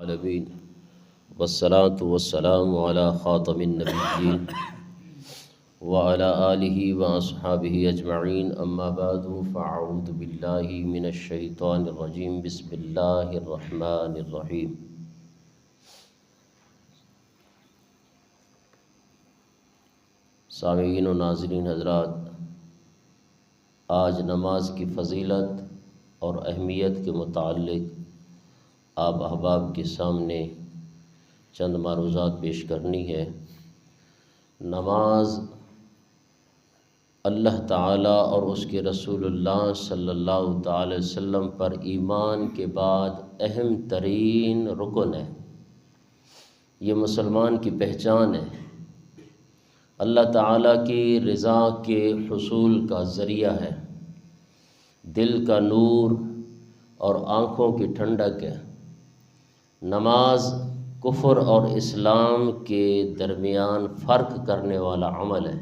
العالمین والصلاة والسلام علی خاتم النبیین وعلی آلہ واصحابہ اجمعین اما بعد فاعوذ باللہ من الشیطان الرجیم بسم اللہ الرحمن الرحیم۔ سامعین و ناظرین حضرات، آج نماز کی فضیلت اور اہمیت کے متعلق آپ احباب کے سامنے چند معروضات پیش کرنی ہے۔ نماز اللہ تعالیٰ اور اس کے رسول اللہ صلی اللہ تعالی وسلم پر ایمان کے بعد اہم ترین رکن ہے۔ یہ مسلمان کی پہچان ہے، اللہ تعالیٰ کی رضا کے حصول کا ذریعہ ہے، دل کا نور اور آنکھوں کی ٹھنڈک ہے۔ نماز کفر اور اسلام کے درمیان فرق کرنے والا عمل ہے۔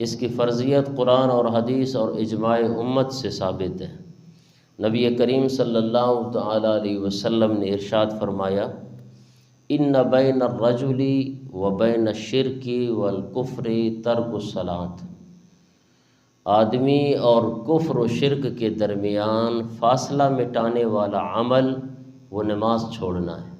اس کی فرضیت قرآن اور حدیث اور اجماع امت سے ثابت ہے۔ نبی کریم صلی اللہ تعالی علیہ وسلم نے ارشاد فرمایا، ان بین الرجل و بین الشرک والکفر ترک الصلاۃ۔ آدمی اور کفر و شرک کے درمیان فاصلہ مٹانے والا عمل وہ نماز چھوڑنا ہے۔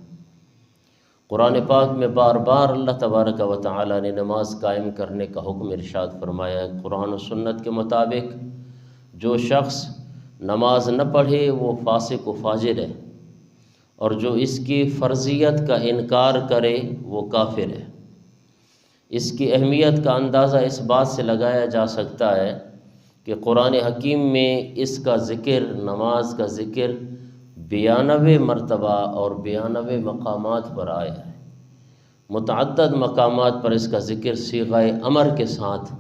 قرآن پاک میں بار بار اللہ تبارک و تعالی نے نماز قائم کرنے کا حکم ارشاد فرمایا ہے۔ قرآن و سنت کے مطابق جو شخص نماز نہ پڑھے وہ فاسق و فاجر ہے، اور جو اس کی فرضیت کا انکار کرے وہ کافر ہے۔ اس کی اہمیت کا اندازہ اس بات سے لگایا جا سکتا ہے کہ قرآن حکیم میں اس کا ذکر، نماز کا ذکر 92 مرتبہ اور 92 مقامات پر آیا ہے۔ متعدد مقامات پر اس کا ذکر صیغہ امر کے ساتھ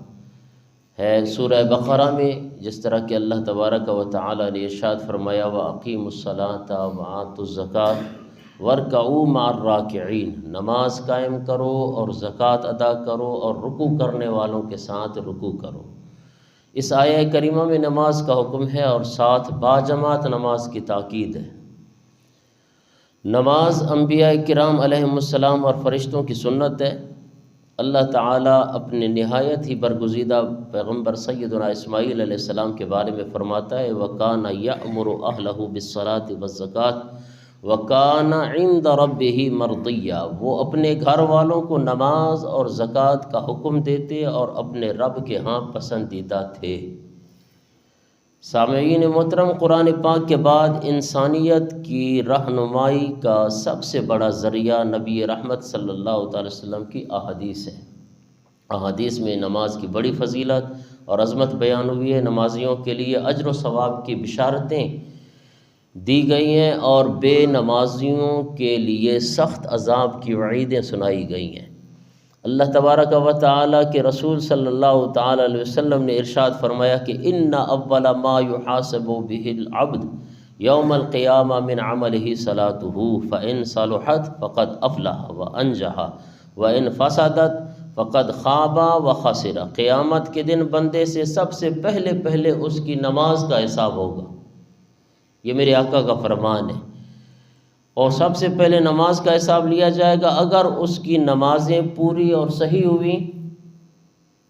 ہے۔ سورہ بقرہ میں جس طرح کہ اللہ تبارک و تعالی نے ارشاد فرمایا، وَأَقِیمُوا الصَّلَاةَ وَآتُوا الزَّکَاةَ وَارْکَعُوا مَعَ الرَّاکِعِینَ۔ نماز قائم کرو اور زکوٰۃ ادا کرو اور رکوع کرنے والوں کے ساتھ رکوع کرو۔ اس آیہ کریمہ میں نماز کا حکم ہے اور ساتھ باجماعت نماز کی تاکید ہے۔ نماز انبیاء کرام علیہم السلام اور فرشتوں کی سنت ہے۔ اللہ تعالیٰ اپنے نہایت ہی برگزیدہ پیغمبر سیدنا اسماعیل علیہ السلام کے بارے میں فرماتا ہے، وَكَانَ يَأْمُرُ أَهْلَهُ بِالصَّلَاةِ وَالزَّكَاةِ وَكَانَ عِندَ رَبِّهِ مَرْضِيًّا۔ وہ اپنے گھر والوں کو نماز اور زکوٰۃ کا حکم دیتے اور اپنے رب کے ہاں پسندیدہ تھے۔ سامعین محترم، قرآن پاک کے بعد انسانیت کی رہنمائی کا سب سے بڑا ذریعہ نبی رحمت صلی اللہ تعالی وسلم کی احادیث ہے۔ احادیث میں نماز کی بڑی فضیلت اور عظمت بیان ہوئی ہے۔ نمازیوں کے لیے اجر و ثواب کی بشارتیں دی گئی ہیں اور بے نمازیوں کے لیے سخت عذاب کی وعیدیں سنائی گئی ہیں۔ اللہ تبارک و تعالی کے رسول صلی اللہ تعالی علیہ وسلم نے ارشاد فرمایا کہ ان اول ما يحاسب به العبد یوم القیامہ من عمله صلاته فان صلحت فقد افلح وانجح وان فسدت فقد خاب وخسر۔ قیامت کے دن بندے سے سب سے پہلے اس کی نماز کا حساب ہوگا۔ یہ میرے آقا کا فرمان ہے، اور سب سے پہلے نماز کا حساب لیا جائے گا۔ اگر اس کی نمازیں پوری اور صحیح ہوئیں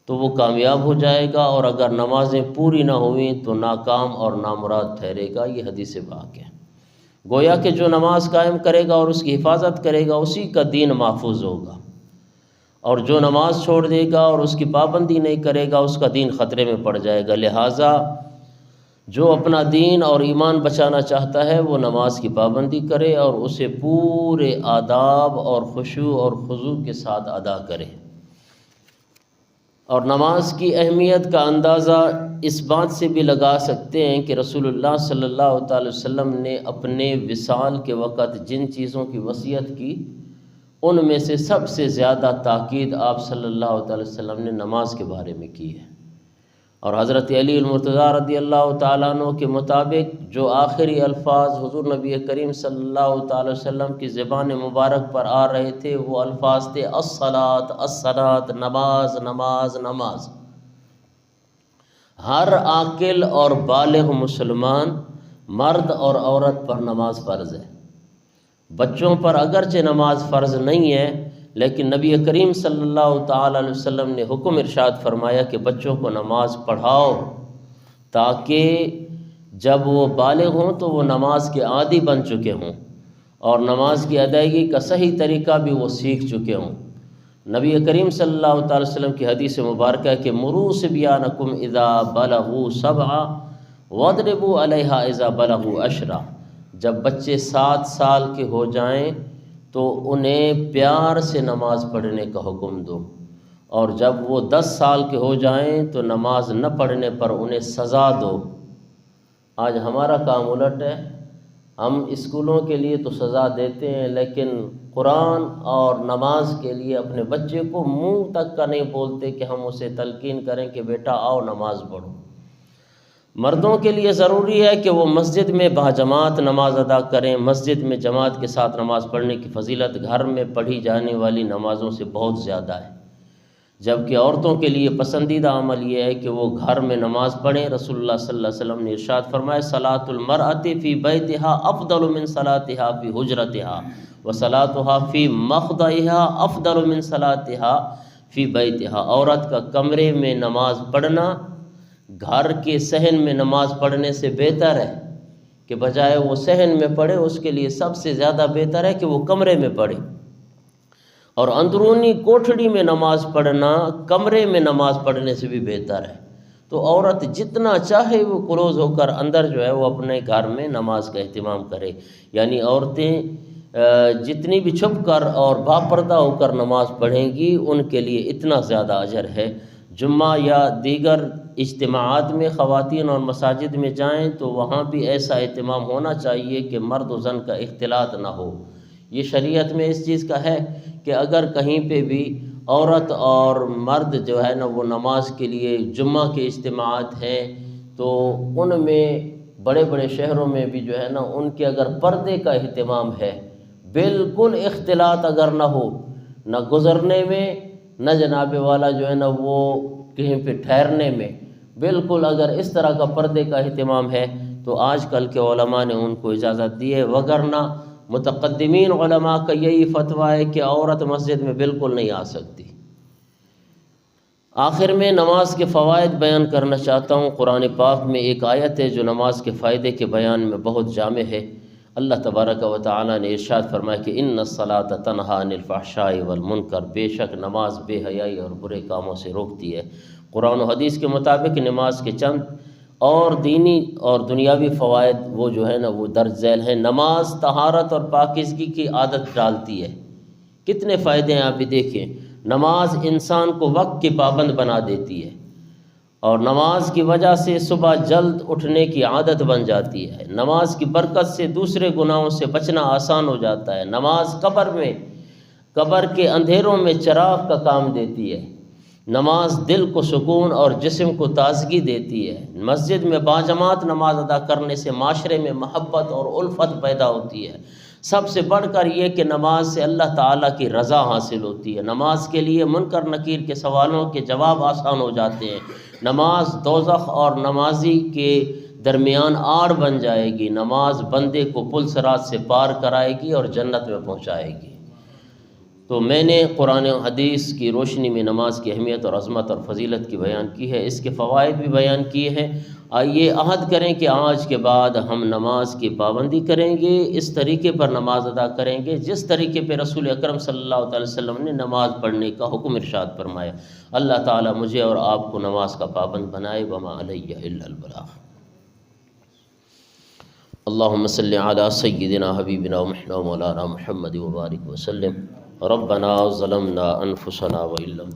تو وہ کامیاب ہو جائے گا، اور اگر نمازیں پوری نہ ہوئیں تو ناکام اور نامراد ٹھہرے گا۔ یہ حدیث پاک ہے۔ گویا کہ جو نماز قائم کرے گا اور اس کی حفاظت کرے گا اسی کا دین محفوظ ہوگا، اور جو نماز چھوڑ دے گا اور اس کی پابندی نہیں کرے گا اس کا دین خطرے میں پڑ جائے گا۔ لہٰذا جو اپنا دین اور ایمان بچانا چاہتا ہے وہ نماز کی پابندی کرے اور اسے پورے آداب اور خشوع اور خضوع کے ساتھ ادا کرے۔ اور نماز کی اہمیت کا اندازہ اس بات سے بھی لگا سکتے ہیں کہ رسول اللہ صلی اللہ تعالی وسلم نے اپنے وصال کے وقت جن چیزوں کی وصیت کی ان میں سے سب سے زیادہ تاکید آپ صلی اللہ تعالی وسلم نے نماز کے بارے میں کی ہے۔ اور حضرت علی المرتضیٰ رضی اللہ تعالیٰ عنہ کے مطابق جو آخری الفاظ حضور نبی کریم صلی اللہ تعالی وسلم کی زبان مبارک پر آ رہے تھے وہ الفاظ تھے، الصلاۃ الصلاۃ، نماز نماز نماز۔ ہر عاقل اور بالغ مسلمان مرد اور عورت پر نماز فرض ہے۔ بچوں پر اگرچہ نماز فرض نہیں ہے، لیکن نبی کریم صلی اللہ تعالیٰ علیہ وسلم نے حکم ارشاد فرمایا کہ بچوں کو نماز پڑھاؤ، تاکہ جب وہ بالغ ہوں تو وہ نماز کے عادی بن چکے ہوں اور نماز کی ادائیگی کا صحیح طریقہ بھی وہ سیکھ چکے ہوں۔ نبی کریم صلی اللہ تعالیٰ وسلم کی حدیث مبارکہ ہے کہ مروا صبیانکم اذا بلغوا سبعا واضربوا علیہا اذا بلغوا عشرا، جب بچے 7 سال کے ہو جائیں تو انہیں پیار سے نماز پڑھنے کا حکم دو، اور جب وہ 10 سال کے ہو جائیں تو نماز نہ پڑھنے پر انہیں سزا دو۔ آج ہمارا کام الٹ ہے، ہم اسکولوں کے لیے تو سزا دیتے ہیں، لیکن قرآن اور نماز کے لیے اپنے بچے کو منہ تک کا نہیں بولتے کہ ہم اسے تلقین کریں کہ بیٹا آؤ نماز پڑھو۔ مردوں کے لیے ضروری ہے کہ وہ مسجد میں باجماعت نماز ادا کریں، مسجد میں جماعت کے ساتھ نماز پڑھنے کی فضیلت گھر میں پڑھی جانے والی نمازوں سے بہت زیادہ ہے، جبکہ عورتوں کے لیے پسندیدہ عمل یہ ہے کہ وہ گھر میں نماز پڑھیں۔ رسول اللہ صلی اللہ علیہ وسلم نے ارشاد فرمایا صلاۃ المرأۃ فی بیتها افضل من صلاتها فی حجرتها وصلاتها فی مخضعها افضل من صلاتها فی بیتها، عورت کا کمرے میں نماز پڑھنا گھر کے صحن میں نماز پڑھنے سے بہتر ہے کہ بجائے وہ صحن میں پڑھے، اس کے لیے سب سے زیادہ بہتر ہے کہ وہ کمرے میں پڑھے۔ اور اندرونی کوٹھڑی میں نماز پڑھنا کمرے میں نماز پڑھنے سے بھی بہتر ہے۔ تو عورت جتنا چاہے وہ کلوز ہو کر اندر جو ہے وہ اپنے گھر میں نماز کا اہتمام کرے، یعنی عورتیں جتنی بھی چھپ کر اور باپردہ ہو کر نماز پڑھیں گی ان کے لیے اتنا زیادہ اجر ہے۔ جمعہ یا دیگر اجتماعات میں خواتین اور مساجد میں جائیں تو وہاں بھی ایسا اہتمام ہونا چاہیے کہ مرد و زن کا اختلاط نہ ہو۔ یہ شریعت میں اس چیز کا ہے کہ اگر کہیں پہ بھی عورت اور مرد جو ہے نا وہ نماز کے لیے جمعہ کے اجتماعات ہیں تو ان میں بڑے بڑے شہروں میں بھی جو ہے نا ان کے اگر پردے کا اہتمام ہے، بالکل اختلاط اگر نہ ہو، نہ گزرنے میں نہ جناب والا جو ہے نا وہ کہیں پہ ٹھہرنے میں، بالکل اگر اس طرح کا پردے کا اہتمام ہے تو آج کل کے علماء نے ان کو اجازت دی ہے، وگرنہ متقدمین علماء کا یہی فتویٰ ہے کہ عورت مسجد میں بالکل نہیں آ سکتی۔ آخر میں نماز کے فوائد بیان کرنا چاہتا ہوں۔ قرآن پاک میں ایک آیت ہے جو نماز کے فائدے کے بیان میں بہت جامع ہے۔ اللہ تبارک و تعالیٰ نے ارشاد فرمایا کہ ان الصلاۃ تنہی عن الفحشاء والمنکر، بے شک نماز بے حیائی اور برے کاموں سے روکتی ہے۔ قرآن و حدیث کے مطابق نماز کے چند اور دینی اور دنیاوی فوائد وہ جو ہے نا وہ درج ذیل ہیں۔ نماز طہارت اور پاکیزگی کی عادت ڈالتی ہے۔ کتنے فائدے ہیں آپ بھی دیکھیں۔ نماز انسان کو وقت کی پابند بنا دیتی ہے، اور نماز کی وجہ سے صبح جلد اٹھنے کی عادت بن جاتی ہے۔ نماز کی برکت سے دوسرے گناہوں سے بچنا آسان ہو جاتا ہے۔ نماز قبر کے اندھیروں میں چراغ کا کام دیتی ہے۔ نماز دل کو سکون اور جسم کو تازگی دیتی ہے۔ مسجد میں باجماعت نماز ادا کرنے سے معاشرے میں محبت اور الفت پیدا ہوتی ہے۔ سب سے بڑھ کر یہ کہ نماز سے اللہ تعالیٰ کی رضا حاصل ہوتی ہے۔ نماز کے لیے منکر نکیر کے سوالوں کے جواب آسان ہو جاتے ہیں۔ نماز دوزخ اور نمازی کے درمیان آڑ بن جائے گی۔ نماز بندے کو پل صراط سے پار کرائے گی اور جنت میں پہنچائے گی۔ تو میں نے قرآن و حدیث کی روشنی میں نماز کی اہمیت اور عظمت اور فضیلت کی بیان کی ہے، اس کے فوائد بھی بیان کیے ہیں۔ آئیے عہد کریں کہ آج کے بعد ہم نماز کی پابندی کریں گے، اس طریقے پر نماز ادا کریں گے جس طریقے پہ رسول اکرم صلی اللہ علیہ وسلم نے نماز پڑھنے کا حکم ارشاد فرمایا۔ اللہ تعالیٰ مجھے اور آپ کو نماز کا پابند بنائے۔ وما علیہ الا البلاغ۔ اللہم صلی علی سیدنا حبیبنا مولانا محمد وبارک وسلم۔ ربنا ظلمنا انفسنا وإن لم